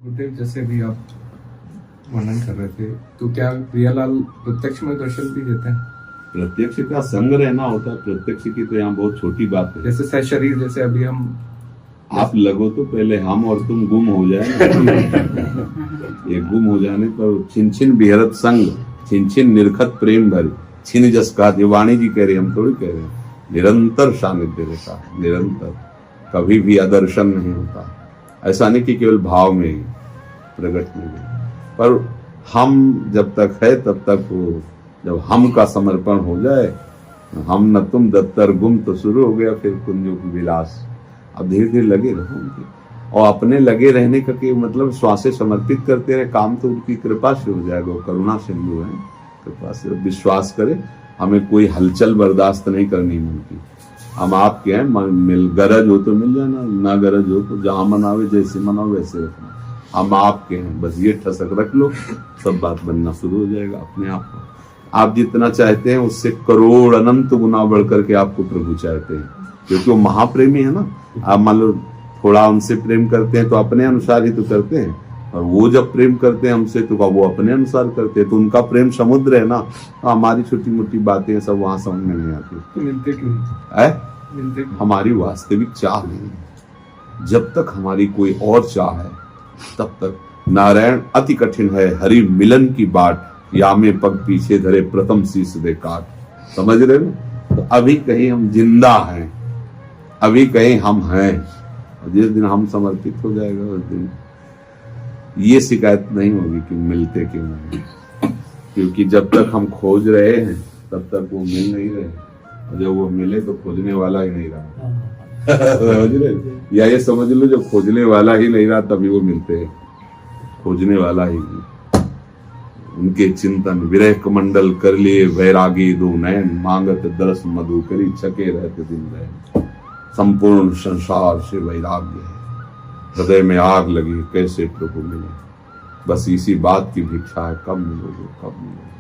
गुरुदेव, जैसे भी आप वर्णन कर रहे थे, तो क्या प्रियालाल प्रत्यक्ष में दर्शन भी देते हैं? प्रत्यक्ष का संग रहना होता है। प्रत्यक्ष की तो यहाँ बहुत छोटी बात है। जैसे शरीर, जैसे अभी हम आप लगो तो पहले हम और तुम गुम हो जाए ना। ये गुम हो जाने पर छिन छिन बिहरत संग, छिन छिन निरखत प्रेम भरी, छिन जस का वाणी जी कह रहे, हम थोड़ी कह रहे हैं। निरंतर सानिध्य रहता है, निरंतर, कभी भी अदर्शन नहीं होता। ऐसा नहीं कि केवल भाव में ही, प्रकट में ही, पर हम जब तक है तब तक वो, जब हम का समर्पण हो जाए, हम न तुम दत्तर गुम, तो शुरू हो गया फिर कुंजों की विलास। अब धीरे धीरे लगे रहो उनके, और अपने लगे रहने का के मतलब श्वासे समर्पित करते रहे, काम तो उनकी कृपा से हो जाएगा। वो करुणा सिंधु है, कृपा से विश्वास करे। हमें कोई हलचल बर्दाश्त नहीं करनी मन की। हम आपके हैं, मिल गरज हो तो मिल जाना, ना गरज हो तो जहां मनावे, जैसे मनाओ वैसे रखना। हम आपके हैं, बस ये ठसक रख लो, सब बात बनना शुरू हो जाएगा अपने आप को। आप जितना चाहते हैं उससे करोड़ अनंत गुना बढ़ करके आपको प्रभु चाहते हैं, क्योंकि वो महाप्रेमी है ना। आप मान लो थोड़ा उनसे प्रेम करते हैं तो अपने अनुसार ही तो करते हैं, और वो जब प्रेम करते हैं हमसे तो वो अपने अनुसार करते हैं। तो उनका प्रेम समुद्र है ना, तो हमारी छोटी मोटी बातें सब वहां समझ में नहीं आती। तो मिलते क्यों है? मिलते क्यों? हमारी वास्तविक चाह नहीं है। जब तक हमारी कोई और चाह है तब तक नारायण अति कठिन है, हरि मिलन की बाट, या में पग पीछे धरे प्रथम शीश दे काट। समझ रहे ना? तो अभी कहीं हम जिंदा हैं, अभी कहीं हम हैं, और जिस दिन हम समर्पित हो जाएगा उस दिन ये शिकायत नहीं होगी कि मिलते क्यों नहीं। क्योंकि जब तक हम खोज रहे हैं तब तक वो मिल नहीं रहे, और जब वो मिले तो खोजने वाला ही नहीं रहा। समझ रहे? या ये समझ लो, जब खोजने वाला ही नहीं रहा तभी वो मिलते हैं, खोजने वाला ही नहीं। उनके चिंतन विरह कमंडल कर लिए वैरागी दो नयन, मांगत दरस मधु करी छके रहते दिन रहे। संपूर्ण संसार से वैराग्य है, हृदय में आग लगी, कैसे प्रभु मिले। बस इसी बात की भिक्षा है, कब मिलोगे, कब मिलोगे।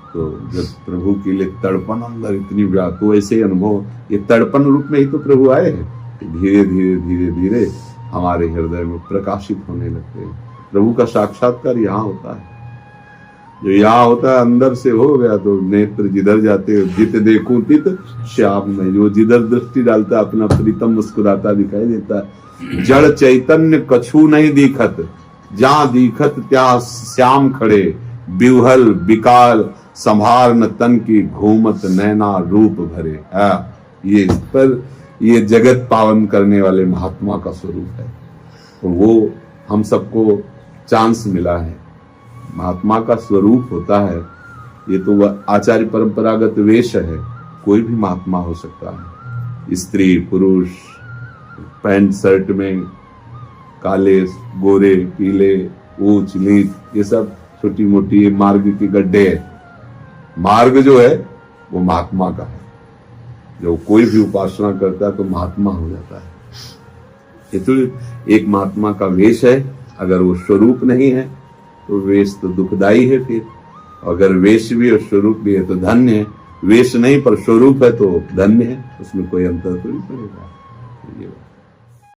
तो जब प्रभु के लिए तड़पन अंदर इतनी व्याप्त, तो ऐसे अनुभव ये तड़पन रूप में ही तो प्रभु आए हैं। धीरे धीरे धीरे धीरे हमारे हृदय में प्रकाशित होने लगते हैं। प्रभु का साक्षात्कार यहाँ होता है। जो यहाँ होता है अंदर से हो गया तो नेत्र जिधर जाते हो, जित देखूं तित श्याम में, जो जिधर दृष्टि डालता है अपना प्रीतम मुस्कुराता दिखाई देता है। जड़ चैतन्य कछु नहीं दिखत, जहां दिखत त्या श्याम खड़े, बिवहल बिकाल संभार न तन की घूमत नैना रूप भरे। ये इस पर ये जगत पावन करने वाले महात्मा का स्वरूप है। तो वो हम सबको चांस मिला है। महात्मा का स्वरूप होता है, ये तो वह आचार्य परंपरागत वेश है। कोई भी महात्मा हो सकता है, स्त्री पुरुष, पैंट शर्ट में, काले गोरे पीले, ऊंच नीच, ये सब छोटी मोटी मार्ग के गड्ढे है। मार्ग जो है वो महात्मा का है। जो कोई भी उपासना करता है तो महात्मा हो जाता है। ये तो एक महात्मा का वेश है। अगर वो स्वरूप नहीं है तो वेश तो दुखदाई है। फिर अगर वेश भी और स्वरूप भी है तो धन्य है। वेश नहीं पर स्वरूप है तो धन्य है, उसमें कोई अंतर तो नहीं पड़ेगा।